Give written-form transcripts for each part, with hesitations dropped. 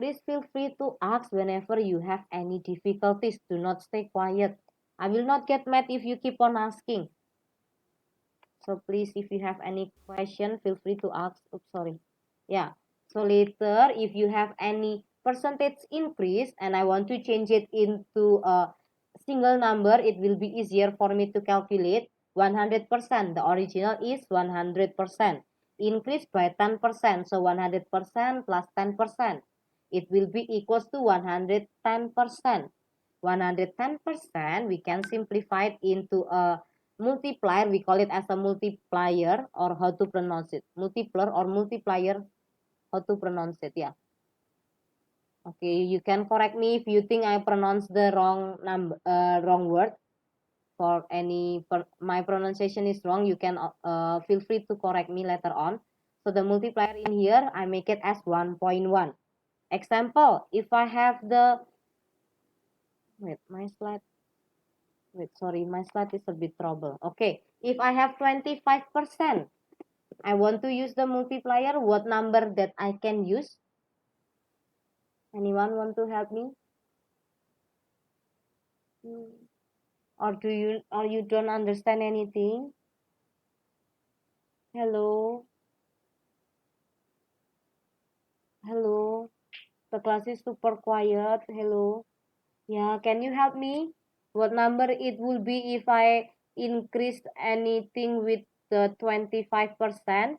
Please feel free to ask whenever you have any difficulties. Do not stay quiet. I will not get mad if you keep on asking. So please, if you have any question, feel free to ask. Oops, sorry. Yeah. So later, if you have any percentage increase and I want to change it into a single number, it will be easier for me to calculate 100%. The original is 100%. Increase by 10%. So 100% plus 10%. It will be equals to 110%. 110%, we can simplify it into a multiplier. We call it as a multiplier, or how to pronounce it, multiplier or multiplier, how to pronounce it. Yeah, okay, you can correct me if you think I pronounce the wrong number, wrong word. For any my pronunciation is wrong, you can feel free to correct me later on. So the multiplier in here, I make it as 1.1. Example, if I have the, wait, my slide, wait, sorry, my slide is a bit trouble. Okay, if I have 25%, I want to use the multiplier. What number that I can use? Anyone want to help me? Or you don't understand anything? Hello? Hello? The class is super quiet. Hello? Yeah, can you help me? What number it will be if I increase anything with the 25%?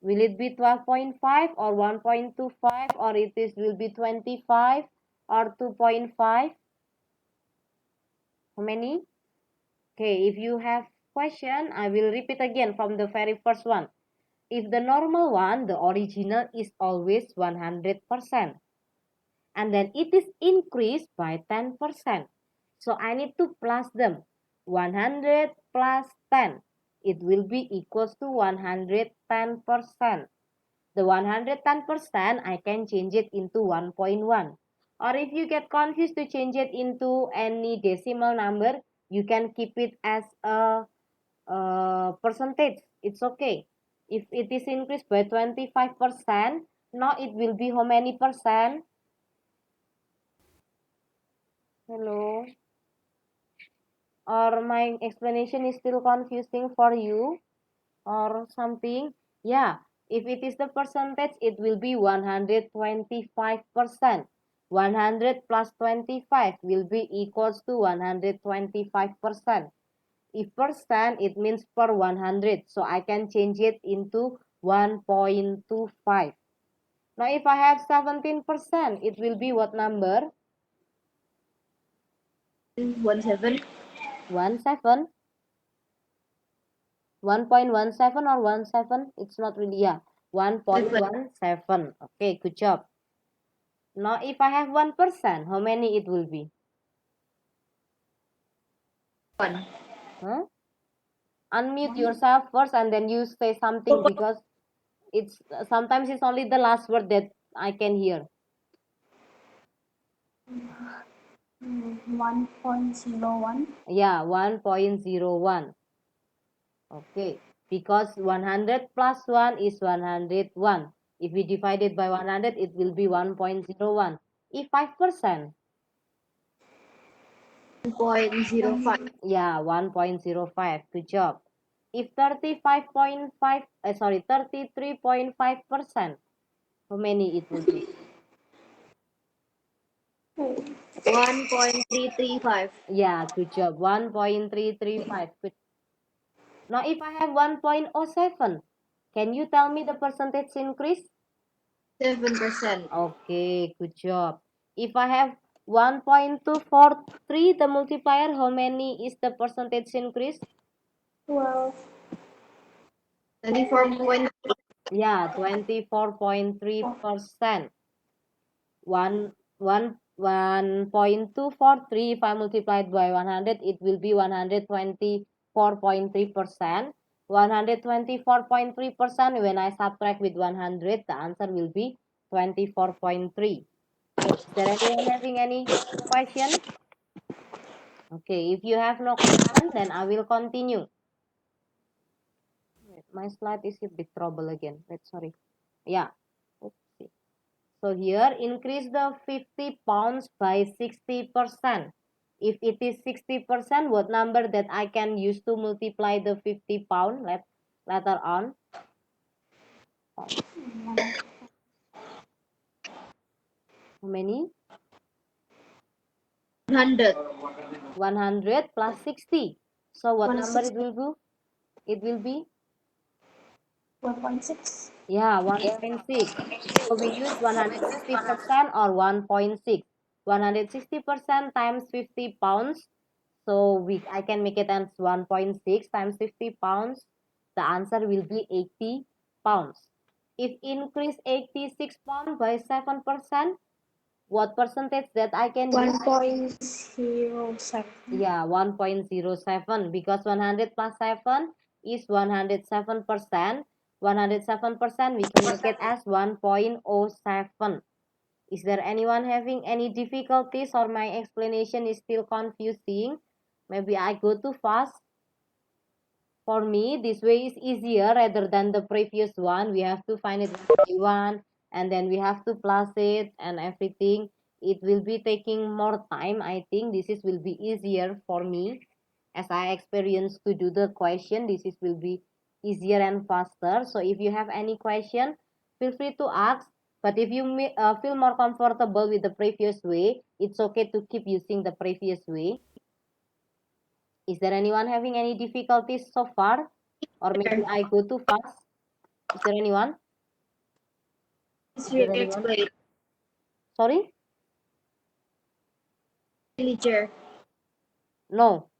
Will it be 12.5 or 1.25, or will be 25 or 2.5? How many? Okay, if you have question, I will repeat again from the very first one. If the normal one, the original is always 100%. And then it is increased by 10%. So I need to plus them. 100 plus 10. It will be equals to 110%. The 110%, I can change it into 1.1. Or if you get confused to change it into any decimal number, you can keep it as a percentage. It's okay. If it is increased by 25%, now it will be how many percent? Hello? Or my explanation is still confusing for you or something? Yeah, if it is the percentage, it will be 125%. 100 plus 25 will be equals to 125%. If percent, it means per 100. So I can change it into 1.25. Now, if I have 17%, it will be what number? 17. 17? 1.17 or 17? It's not really, yeah. 1.17. Okay, good job. Now, if I have 1%, how many it will be? 1. Huh? Unmute yourself first and then you say something, because it's sometimes it's only the last word that I can hear. 1.01. Yeah, 1.01. Okay, because 100 plus 1 is 101. If we divide it by 100, it will be 1.01. If 5%, 1.05. yeah, 1.05. Good job. If 35.5, sorry, 33.5%, how many it will be? 1.335. Yeah, good job. 1.335. Good. Now, if I have 1.07, can you tell me the percentage increase? 7%. Okay, good job. If I have 1.243, the multiplier, how many is the percentage increase? 12. 24. Yeah, 24.3%. 1.243, if I multiplied by 100, it will be 124.3%. 124.3%, when I subtract with 100, the answer will be 24.3. Is there anyone having any question? Okay, if you have no question, then I will continue. Wait, my slide is a bit trouble again. Wait, sorry. Yeah. Oopsie. So here, increase the 50 pounds by 60%. If it is 60%, what number that I can use to multiply the 50 pound later on? How many? 100. 100 plus 60. So what number 160. it will be? It will be? 1.6. Yeah, 1.6. So we use 160% or 1.6. 160% times 50 pounds. So I can make it as 1.6 times 50 pounds. The answer will be 80 pounds. If increase 86 pounds by 7%, what percentage that I can use? 1.07. Yeah, 1.07, because 100 plus 7 is 107%. 107%, we can make it as 1.07. Is there anyone having any difficulties or my explanation is still confusing? Maybe I go too fast. For me, this way is easier rather than the previous one. We have to find it one by one and then we have to plus it and everything. It will be taking more time. I think this is will be easier for me as I experienced to do the question. This is will be easier and faster. So if you have any question, feel free to ask. But if you feel more comfortable with the previous way, it's okay to keep using the previous way. Is there anyone having any difficulties so far? Or maybe I go too fast? Is there anyone? It's Is there really anyone? explained. Sorry? Teacher. No.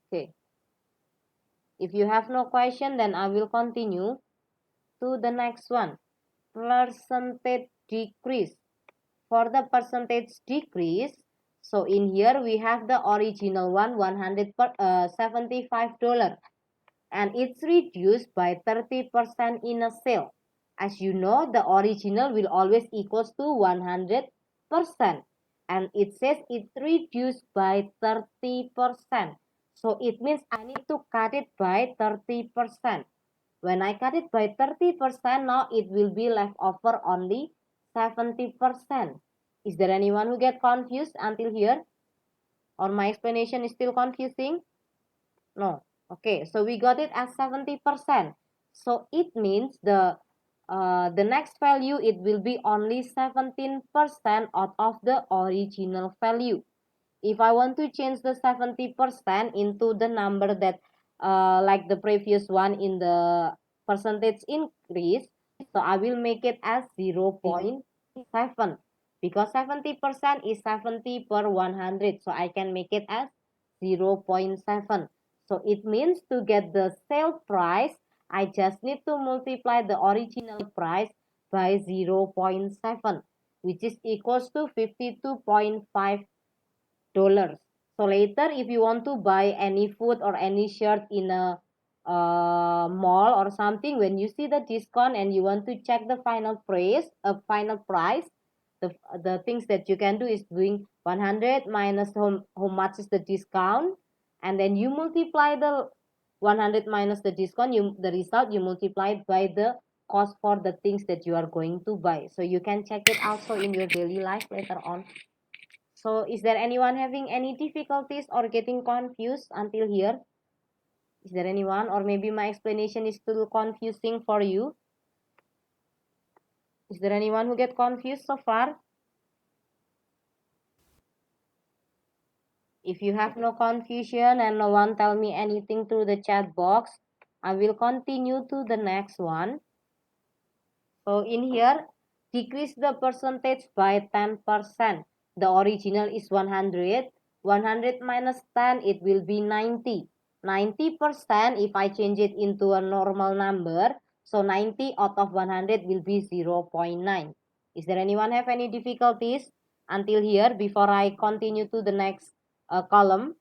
Okay. If you have no question, then I will continue to the next one. Percentage decrease. For the percentage decrease, so in here we have the original one, $175. And it's reduced by 30% in a sale. As you know, the original will always equals to 100%. And it says it's reduced by 30%. So it means I need to cut it by 30%. When I cut it by 30%, now it will be left over only 70%. Is there anyone who get confused until here? Or my explanation is still confusing? No. Okay, so we got it as 70%. So it means the next value, it will be only 17% out of the original value. If I want to change the 70% into the number that like the previous one in the percentage increase, so I will make it as 0.7 because 70% is 70 per 100. So I can make it as 0.7. So it means to get the sale price, I just need to multiply the original price by 0.7, which is equals to $52.5. So later, if you want to buy any food or any shirt in a mall or something, when you see the discount and you want to check the final price, the things that you can do is doing 100 minus how much is the discount, and then you multiply the 100 minus the discount, the result you multiply it by the cost for the things that you are going to buy. So you can check it also in your daily life later on. So is there anyone having any difficulties or getting confused until here? Is there anyone, or maybe my explanation is still confusing for you? Is there anyone who get confused so far? If you have no confusion and no one tell me anything through the chat box, I will continue to the next one. So in here, decrease the percentage by 10%. The original is 100. 100 minus 10, it will be 90. 90%, if I change it into a normal number, so 90 out of 100 will be 0.9. Is there anyone have any difficulties until here before I continue to the next column?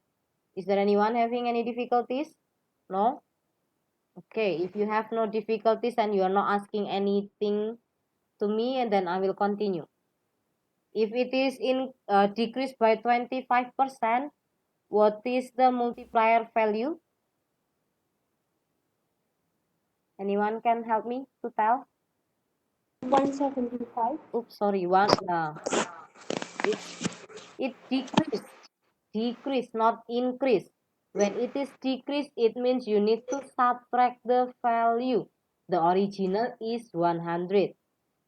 Is there anyone having any difficulties? No? Okay, if you have no difficulties and you are not asking anything to me, and then I will continue. If it is in decreased by 25%, what is the multiplier value? Anyone can help me to tell? 175. Oops, sorry, one. It decrease, not increase. When it is decrease, it means you need to subtract the value. The original is 100.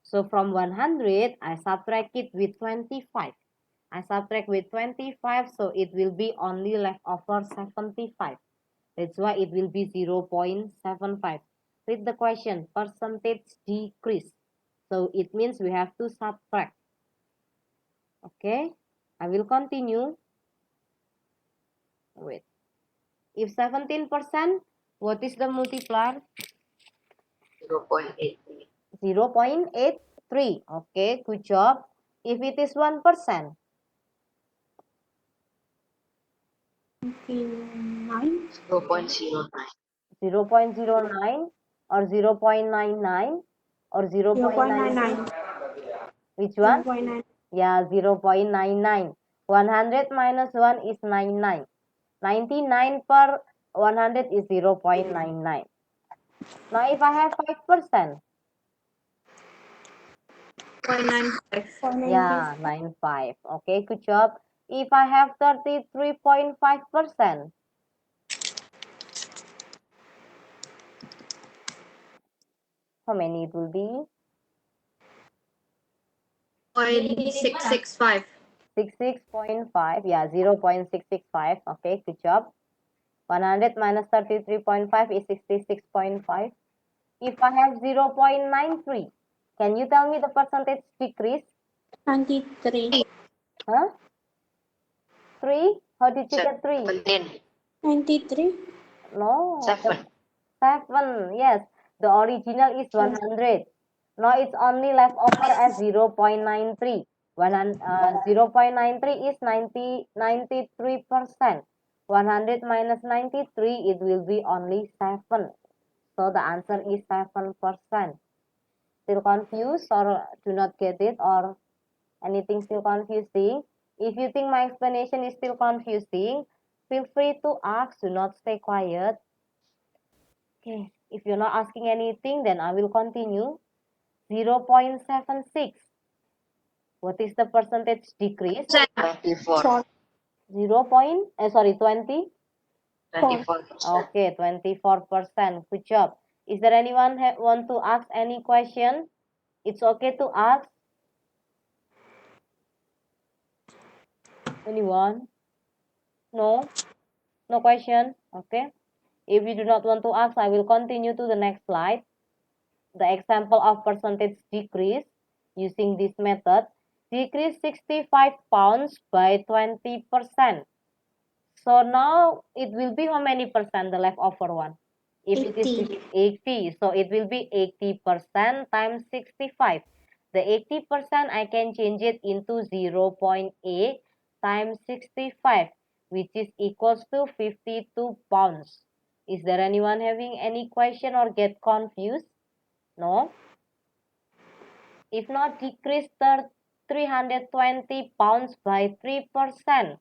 So from 100, I subtract it with 25. I subtract with 25, so it will be only left over 75. That's why it will be 0.75. Read the question, percentage decrease. So it means we have to subtract. Okay, I will continue. Wait. If 17%, what is the multiplier? 0.83. 0.83. Okay, good job. If it is 1%, 9. 0.09. 0.09 or 0.99 or 0.99. 0.99. Which one? 0.9. Yeah, 0.99. 100 minus 1 is 99. 99 per 100 is 0.99. Now if I have 5%, 0.95. yeah, 95. Okay, good job. If I have 33.5%, how many it will be? 0.665. 66.5. Yeah, 0.665. Okay, good job. 100 minus 33.5 is 66.5. If I have 0.93, can you tell me the percentage decrease? 93. Huh? 3? How did you get 3? 17. 93. No. 7. 7. Yes. The original is 100. Now it's only left over as 0.93. 0.93 is 93%. 100 minus 93, it will be only 7. So the answer is 7%. Still confused or do not get it or anything still confusing? If you think my explanation is still confusing, feel free to ask. Do not stay quiet. Okay, if you're not asking anything, then I will continue. 0.76. What is the percentage decrease? 24. 20? 24%. Okay, 24%. Good job. Is there anyone want to ask any question? It's okay to ask. Anyone? No? No question? Okay. If you do not want to ask, I will continue to the next slide. The example of percentage decrease using this method. Decrease 65 pounds by 20%. So now it will be how many percent, the leftover one? If it is 80, so it will be 80% times 65. The 80% I can change it into 0.8 times 65, which is equals to 52 pounds. Is there anyone having any question or get confused? No? If not, decrease 320 pounds by 3%.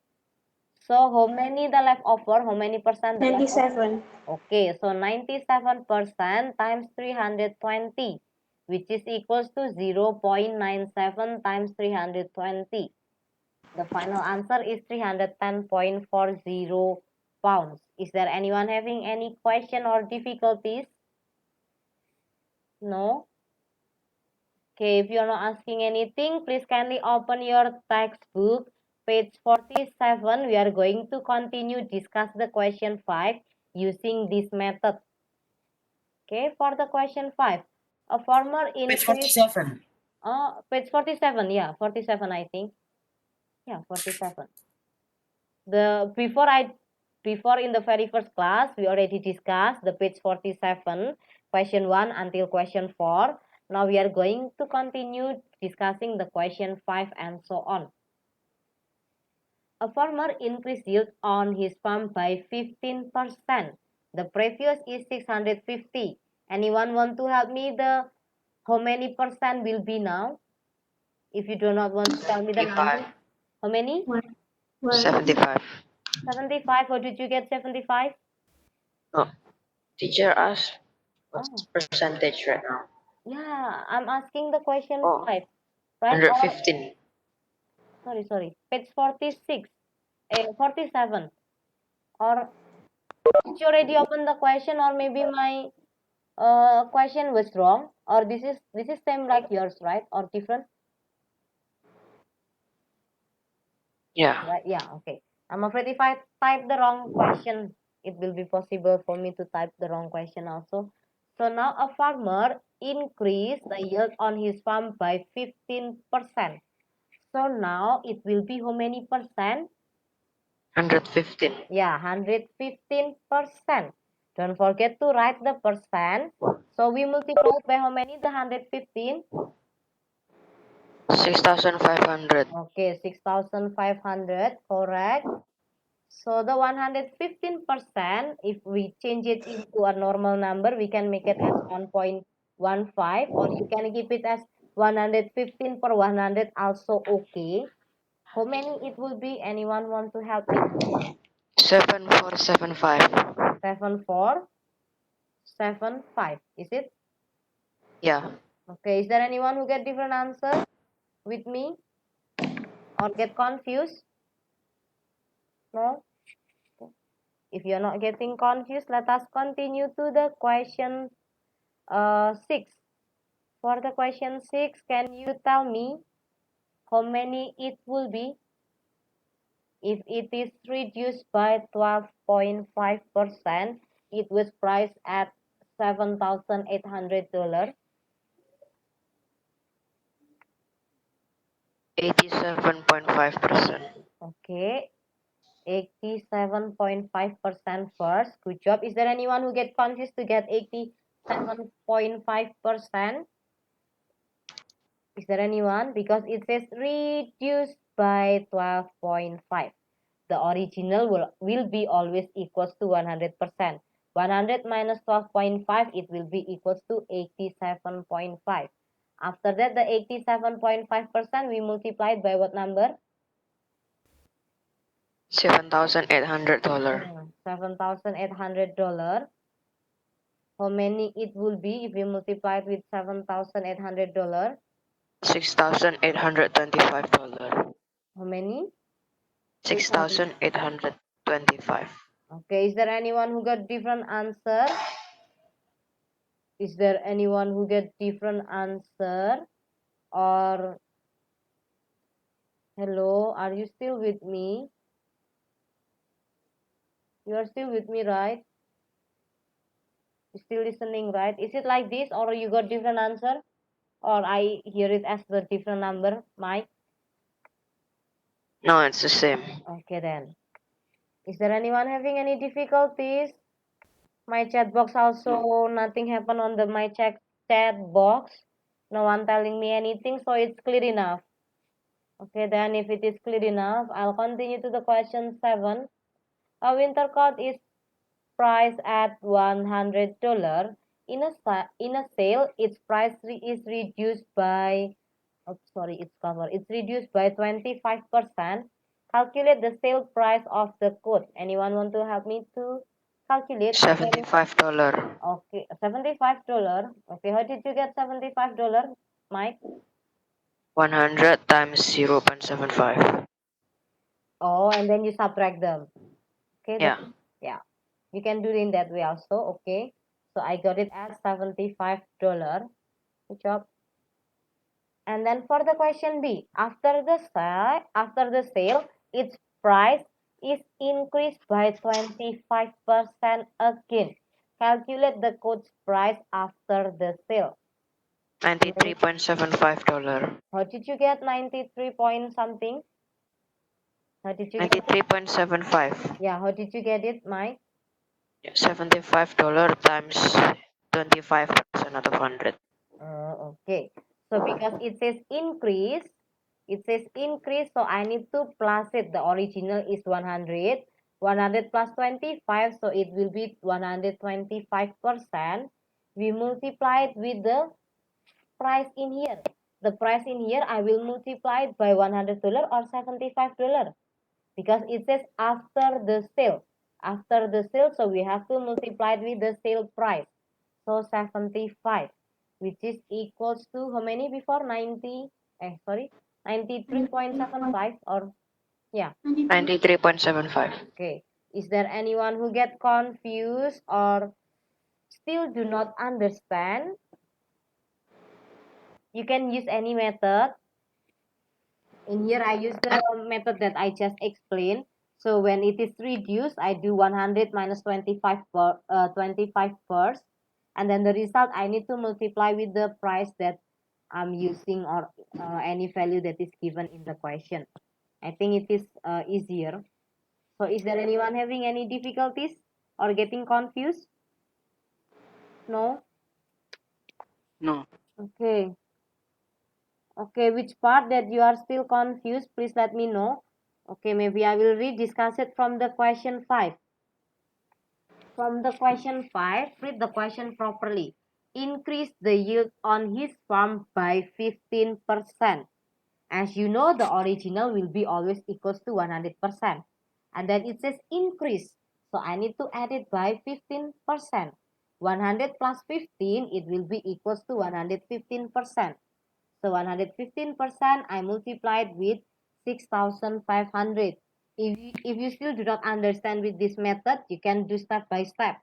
So how many the leftover? How many percent the leftover? 97. Okay, so 97% times 320, which is equals to 0.97 times 320. The final answer is 310.40 pounds. Is there anyone having any question or difficulties? No? Okay, if you're not asking anything, please kindly open your textbook, page 47. We are going to continue discuss the question 5 using this method. Okay, for the question 5, a farmer increased... Page 47. Page 47, yeah, 47 I think. Yeah, 47. Before in the very first class, we already discussed the page 47, question 1 until question 4. Now we are going to continue discussing the question 5 and so on. A farmer increased yield on his farm by 15%. The previous is 650. Anyone want to help me the how many percent will be now? If you do not want to tell me the number. How many? 75. 75. How did you get 75? No. Teacher asked what's Oh. percentage right now. Yeah, I'm asking the question Oh, 5, right? Or 115. sorry, page 46, 47. Or did you already open the question, or maybe my question was wrong, or this is same like yours, right? Or different? Yeah. Right? Yeah, okay. I'm afraid if I type the wrong question, it will be possible for me to type the wrong question also. So now a farmer increased the yield on his farm by 15%. So now it will be how many percent? 115. Yeah, 115%. Don't forget to write the percent. So we multiply by how many? The 115. 6,500. Okay, 6,500, correct. So the 115%, if we change it into a normal number, we can make it as 1.15, or you can keep it as 115 per 100 also okay. How many it will be? Anyone want to help me? 7475. 7475. Is it? Yeah. Okay, is there anyone who get different answer with me or get confused? No? If you're not getting confused, let us continue to the question 6. For the question 6, can you tell me how many it will be if it is reduced by 12.5%? It was priced at $7,800. 87.5%. Okay, 87.5% first. Good job. Is there anyone who get confused to get 87.5%? Is there anyone? Because it says reduced by 12.5. The original will be always equals to 100%. 100 minus 12.5, it will be equals to 87.5. After that, the 87.5%, we multiplied by what number? $7,800. $7,800. How many it will be if we multiply it with $7,800? $6,825. How many? 6,825. Okay, is there anyone who got different answer? Is there anyone who get different answer? Or hello, are you still with me? You are still with me, right? You still listening, right? Is it like this, or you got different answer? Or I hear it as the different number, Mike? No, it's the same. Okay then. Is there anyone having any difficulties? My chat box also nothing happened on the my chat box. No one telling me anything, so it's clear enough. Okay, then if it is clear enough, I'll continue to the question 7. A winter coat is priced at $100. In a sale, its price is reduced by, oh, sorry, it's covered. It's reduced by 25%. Calculate the sale price of the coat. Anyone want to help me to calculate how many? $75. Okay, $75. Okay, how did you get $75, Mike? 100 times 0.75. Oh, and then you subtract them. Okay, Yeah. yeah, you can do it in that way also. Okay, so I got it as $75. Good job. And then for the question B, after the sale, its price is increased by 25% again. Calculate the coat's price after the sale. $93.75. How did you get 93 point something? How did you get it? 93.75. Yeah, how did you get it, Mike? $75 times 25% out of 100. Okay. So because it says increase, so I need to plus it. The original is 100. 100 plus 25, so it will be 125%. We multiply it with the price in here. The price in here, I will multiply it by $100 or $75 because it says after the sale. After the sale, so we have to multiply it with the sale price. So 75. which is equals to how many before 93.75 or yeah. 93.75. Okay. Is there anyone who get confused or still do not understand? You can use any method. In here, I use the method that I just explained. So when it is reduced, I do 100 minus 25 first. And then the result, I need to multiply with the price that I'm using or any value that is given in the question. I think it is easier. So is there anyone having any difficulties or getting confused? No? No. Okay. Okay, which part that you are still confused, please let me know. Okay, maybe I will rediscuss it from the question 5. From the question 5, read the question properly. Increase the yield on his farm by 15%. As you know, the original will be always equals to 100%. And then it says increase. So I need to add it by 15%. 100 plus 15, it will be equals to 115%. So 115% I multiplied with 6,500. If you still do not understand with this method, you can do step by step.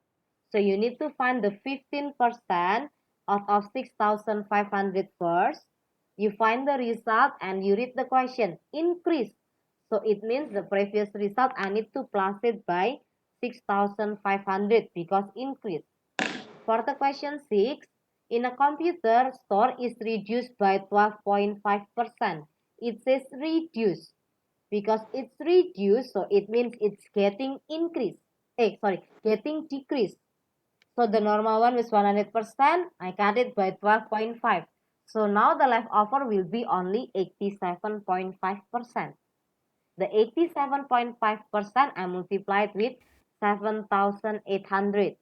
So you need to find the 15% out of 6,500 first. You find the result and you read the question, increase. So it means the previous result I need to plus it by 6,500 because increase. For the question 6, in a computer, store is reduced by 12.5%. It says reduce because it's reduced, so it means it's getting increased. Getting decreased. So the normal one is 100%. I cut it by 12.5. So now the leftover will be only 87.5%. The 87.5% I multiplied with 7,800.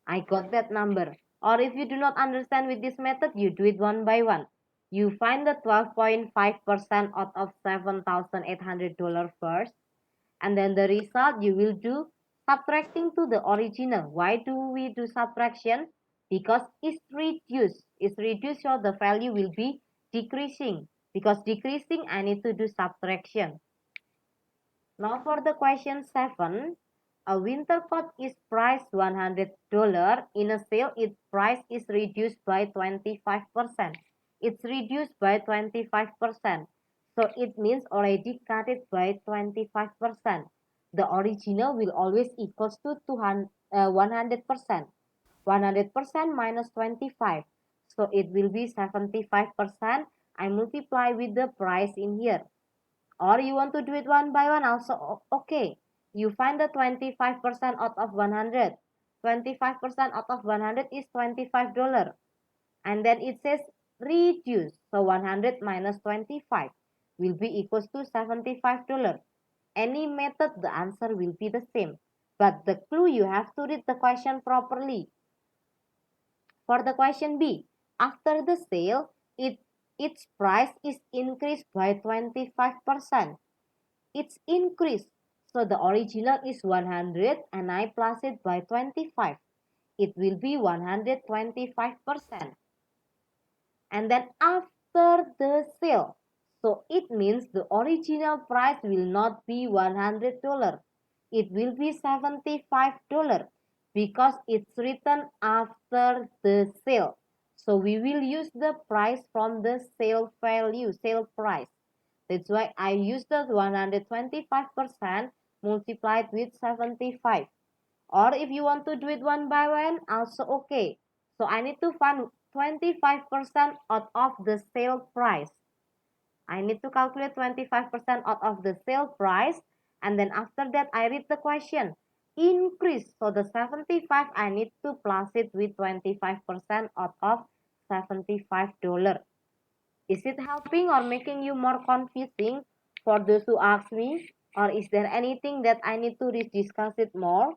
I got that number. Or if you do not understand with this method, you do it one by one. You find the 12.5% out of $7,800 first. And then the result you will do subtracting to the original. Why do we do subtraction? Because it's reduced. It's reduced, so the value will be decreasing. Because decreasing, I need to do subtraction. Now for the question 7, a winter coat is priced $100. In a sale, its price is reduced by 25%. It's reduced by 25%. So it means already cut it by 25%. The original will always equals to 100%. 100% minus 25. So it will be 75%. I multiply with the price in here. Or you want to do it one by one also, okay. You find the 25% out of 100. 25% out of 100 is $25. And then it says reduce. So 100 minus 25 will be equals to $75. Any method, the answer will be the same. But the clue, you have to read the question properly. For the question B, after the sale, its price is increased by 25%. It's increased. So the original is 100 and I plus it by 25. It will be 125%. And then after the sale, so it means the original price will not be $100. It will be $75 because it's written after the sale. So we will use the price from the sale value, sale price. That's why I use the 125% multiplied with 75. Or if you want to do it one by one, also okay. So I need to find 25% out of the sale price. I need to calculate 25% out of the sale price. And then after that, I read the question. Increase. So the 75, I need to plus it with 25% out of $75. Is it helping or making you more confusing for those who ask me? Or is there anything that I need to discuss it more?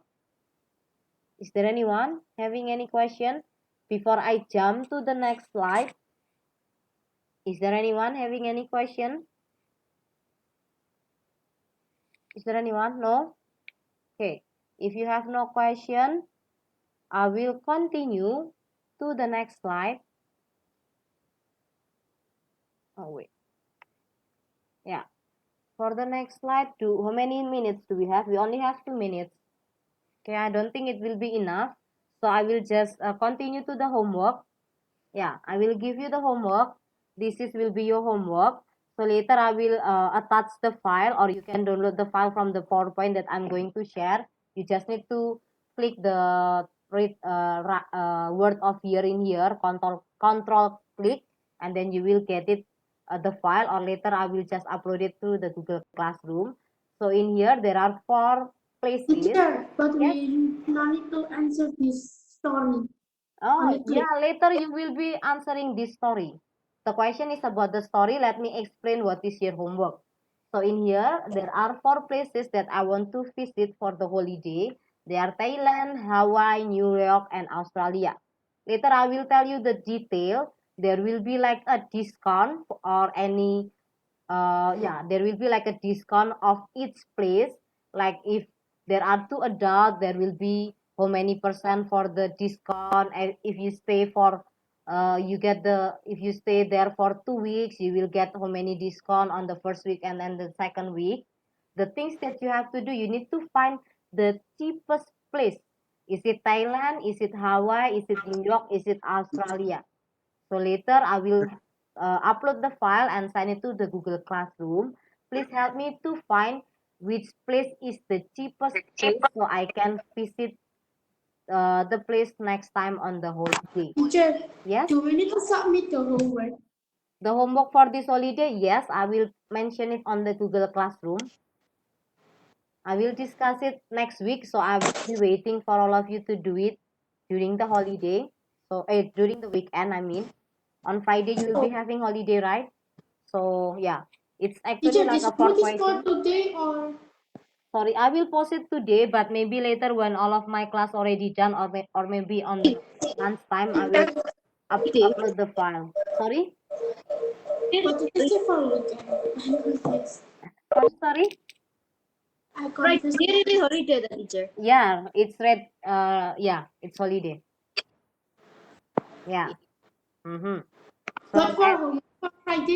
Is there anyone having any question before I jump to the next slide? Is there anyone having any question? Is there anyone? No? Okay. If you have no question, I will continue to the next slide. Oh, wait. Yeah. For the next slide, how many minutes do we have? We only have 2 minutes. Okay, I don't think it will be enough. So I will just continue to the homework. Yeah, I will give you the homework. Will be your homework. So later I will attach the file, or you can download the file from the PowerPoint that I'm going to share. You just need to click the word of year in here, control click, and then you will get it the file, or later I will just upload it to the Google Classroom. So in here there are 4 places. Teacher, but Yes. we no need to answer this story. Oh, Only click. yeah, later you will be answering this story. The question is about the story. Let me explain what is your homework. So in here, there are 4 places that I want to visit for the holiday. They are Thailand, Hawaii, New York, and Australia. Later I will tell you the detail. There will be like a discount or any, there will be like a discount of each place. Like if there are 2 adults, there will be how many percent for the discount. And if you stay for if you stay there for 2 weeks, you will get how many discount on the first week and then the second week. The things that you have to do, you need to find the cheapest place. Is it Thailand? Is it Hawaii? Is it New York? Is it Australia? So later I will upload the file and send it to the Google Classroom. Please help me to find which place is the cheapest place so I can visit the place next time on the holiday. Teacher, Yes, do we need to submit the homework? the homework for this holiday, yes, I will mention it on the Google Classroom. I will discuss it next week, so I will be waiting for all of you to do it during the holiday. So, during the weekend, I mean. On Friday, you will be having holiday, right? So, yeah, it's actually Teacher, like this a 4 homework is for question. today or? Sorry, I will post it today, but maybe later when all of my class already done, or maybe on lunchtime, I will upload the file. Sorry? But it is for weekend. I'm confused. Sorry? I confused. Really holiday, the teacher. Yeah, it's red. Yeah, it's holiday. Yeah. Mm-hmm. So, But for homework for Friday,